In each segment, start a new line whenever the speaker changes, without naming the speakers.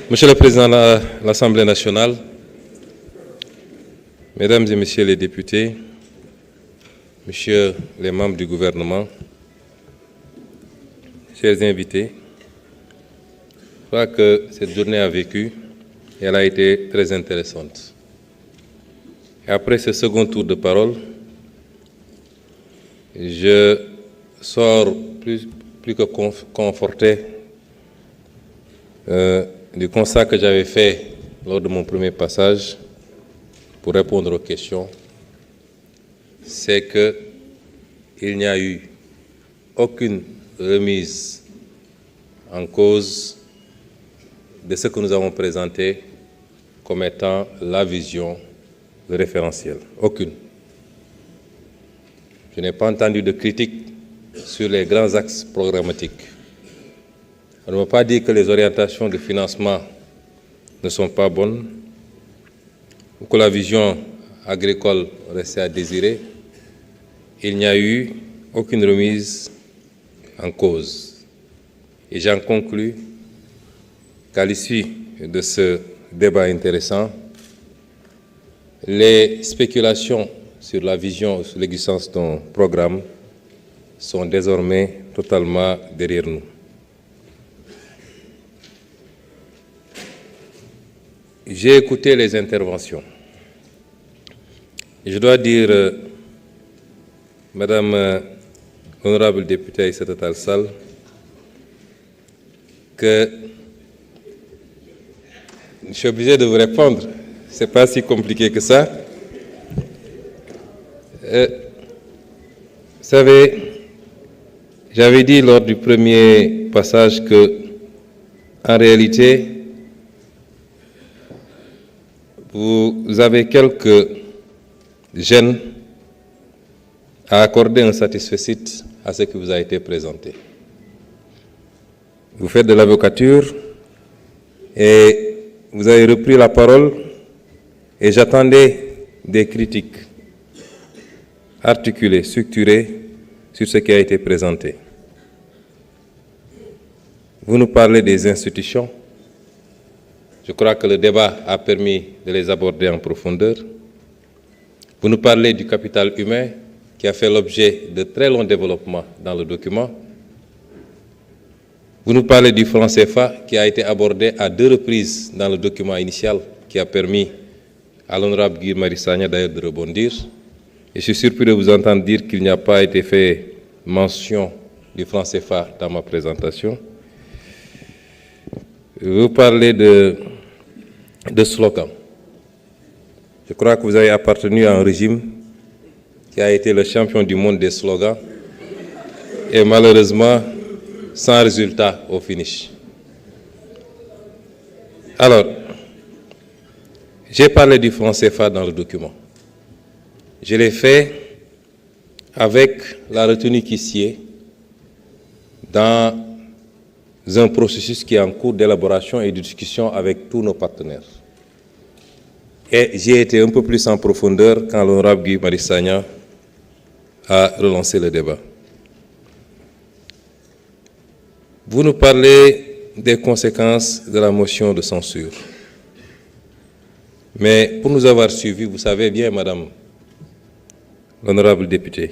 Monsieur le Président de l'Assemblée nationale, Mesdames et Messieurs les députés, Messieurs les membres du gouvernement, chers invités, je crois que cette journée a vécu et elle a été très intéressante. Et après ce second tour de parole, je sors plus que conforté du constat que j'avais fait lors de mon premier passage pour répondre aux questions, c'est qu'il n'y a eu aucune remise en cause de ce que nous avons présenté comme étant la vision, le référentiel. Aucune. Je n'ai pas entendu de critique sur les grands axes programmatiques. On ne m'a pas dit que les orientations de financement ne sont pas bonnes ou que la vision agricole restait à désirer. Il n'y a eu aucune remise en cause. Et j'en conclus qu'à l'issue de ce débat intéressant, les spéculations sur la vision, sur l'existence d'un programme sont désormais totalement derrière nous. J'ai écouté les interventions. Je dois dire, Madame l'honorable députée Aïssata Tall Sall, que je suis obligé de vous répondre. Ce n'est pas si compliqué que ça. Vous savez, j'avais dit lors du premier passage que, en réalité, vous avez quelques gênes à accorder un satisfecit à ce qui vous a été présenté. Vous faites de l'avocature et vous avez repris la parole et j'attendais des critiques articulées, structurées sur ce qui a été présenté. Vous nous parlez des institutions. Je crois que le débat a permis de les aborder en profondeur. Vous nous parlez du capital humain qui a fait l'objet de très longs développements dans le document. Vous nous parlez du franc CFA qui a été abordé à 2 reprises dans le document initial qui a permis à l'honorable Guy Marius Sagna d'ailleurs de rebondir. Et je suis surpris de vous entendre dire qu'il n'y a pas été fait mention du franc CFA dans ma présentation. Vous parlez de slogans. Je crois que vous avez appartenu à un régime qui a été le champion du monde des slogans et malheureusement sans résultat au finish. Alors, j'ai parlé du franc CFA dans le document. Je l'ai fait avec la retenue qui sied dans un processus qui est en cours d'élaboration et de discussion avec tous nos partenaires. Et j'ai été un peu plus en profondeur quand l'honorable Guy Marius Sagna a relancé le débat. Vous nous parlez des conséquences de la motion de censure. Mais pour nous avoir suivis, vous savez bien, Madame l'honorable députée,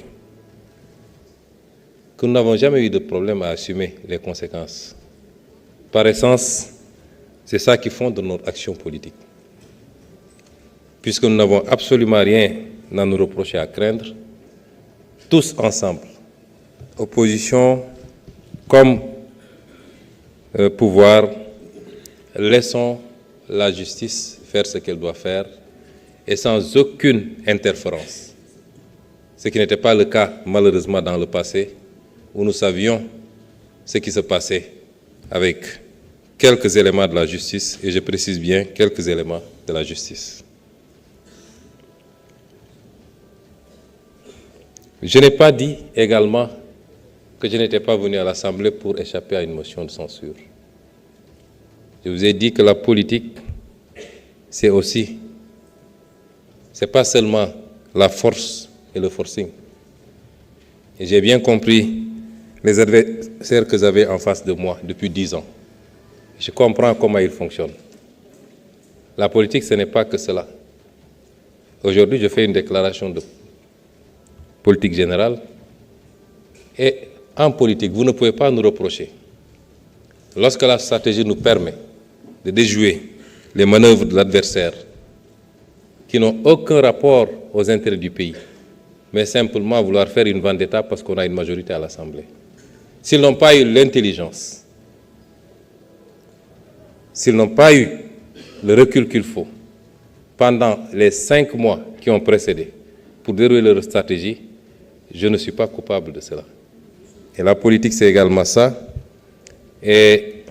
que nous n'avons jamais eu de problème à assumer les conséquences. Par essence, c'est ça qui fonde notre action politique. Puisque nous n'avons absolument rien à nous reprocher, à craindre, tous ensemble, opposition comme pouvoir, laissons la justice faire ce qu'elle doit faire et sans aucune interférence. Ce qui n'était pas le cas, malheureusement, dans le passé, où nous savions ce qui se passait avec quelques éléments de la justice, et je précise bien quelques éléments de la justice. Je n'ai pas dit également que je n'étais pas venu à l'Assemblée pour échapper à une motion de censure. Je vous ai dit que la politique, c'est aussi, c'est pas seulement la force et le forcing. Et j'ai bien compris les adversaires que j'avais en face de moi depuis 10 ans. Je comprends comment ils fonctionnent. La politique, ce n'est pas que cela. Aujourd'hui, je fais une déclaration de politique générale. Et en politique, vous ne pouvez pas nous reprocher, lorsque la stratégie nous permet de déjouer les manœuvres de l'adversaire qui n'ont aucun rapport aux intérêts du pays, mais simplement vouloir faire une vendetta parce qu'on a une majorité à l'Assemblée. S'ils n'ont pas eu l'intelligence, s'ils n'ont pas eu le recul qu'il faut pendant les 5 mois qui ont précédé pour dérouler leur stratégie, je ne suis pas coupable de cela. Et la politique, c'est également ça. Et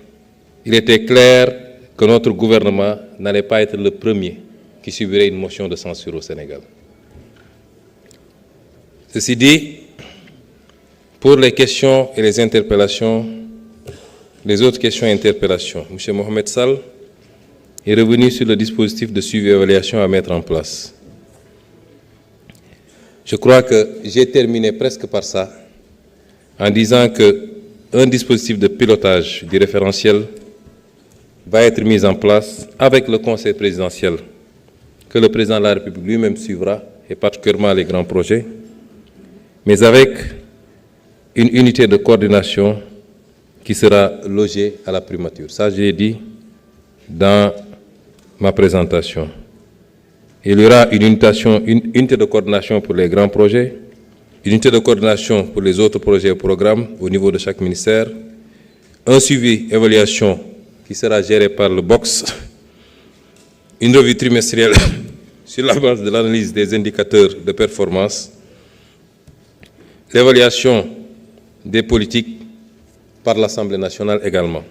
il était clair que notre gouvernement n'allait pas être le premier qui subirait une motion de censure au Sénégal. Ceci dit, pour les questions et les interpellations, les autres questions et interpellations, M. Mohamed Sall est revenu sur le dispositif de suivi et évaluation à mettre en place. Je crois que j'ai terminé presque par ça, en disant qu'un dispositif de pilotage du référentiel va être mis en place avec le Conseil présidentiel, que le président de la République lui-même suivra, et particulièrement les grands projets, mais avec une unité de coordination qui sera logée à la primature. Ça, je l'ai dit dans ma présentation. Il y aura une unité de coordination pour les grands projets, une unité de coordination pour les autres projets et programmes au niveau de chaque ministère, un suivi, évaluation qui sera géré par le BOX, une revue trimestrielle sur la base de l'analyse des indicateurs de performance, l'évaluation des politiques par l'Assemblée nationale également.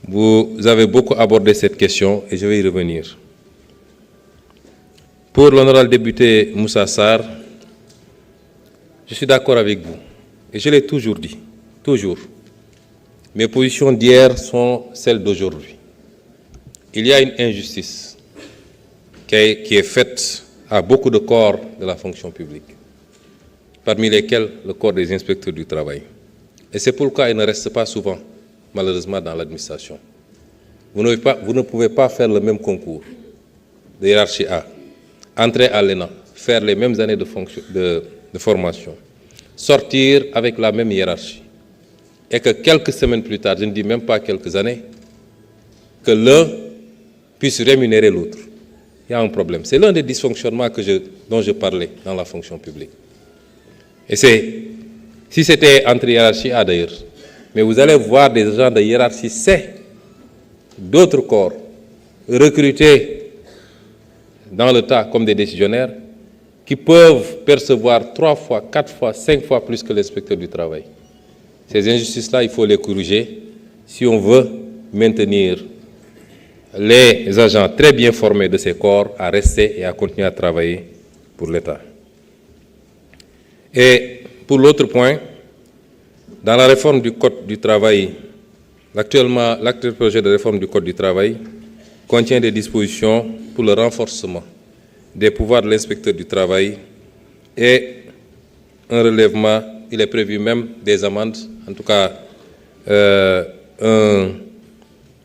Vous avez beaucoup abordé cette question et je vais y revenir. Pour l'honorable député Moussa Sarr, je suis d'accord avec vous, et je l'ai toujours dit, toujours. Mes positions d'hier sont celles d'aujourd'hui. Il y a une injustice qui est faite à beaucoup de corps de la fonction publique, parmi lesquels le corps des inspecteurs du travail. Et c'est pourquoi ils ne restent pas souvent, malheureusement, dans l'administration. Vous ne pouvez pas faire le même concours de hiérarchie A, entrer à l'ENA, faire les mêmes années de formation, sortir avec la même hiérarchie, et que quelques semaines plus tard, je ne dis même pas quelques années, que l'un puisse rémunérer l'autre. Il y a un problème. C'est l'un des dysfonctionnements dont je parlais dans la fonction publique. Et si c'était entre hiérarchie A d'ailleurs, mais vous allez voir des agents de hiérarchie C, d'autres corps, recrutés dans le tas comme des décisionnaires, qui peuvent percevoir 3 fois, 4 fois, 5 fois plus que l'inspecteur du travail. Ces injustices-là, il faut les corriger si on veut maintenir les agents très bien formés de ces corps à rester et à continuer à travailler pour l'État. Et pour l'autre point, dans la réforme du Code du travail, l'actuel projet de réforme du Code du travail contient des dispositions pour le renforcement des pouvoirs de l'inspecteur du travail et un relèvement, il est prévu même des amendes, en tout cas,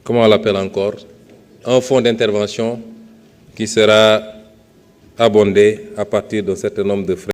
comment on l'appelle encore, un fonds d'intervention qui sera abondé à partir d'un certain nombre de frais.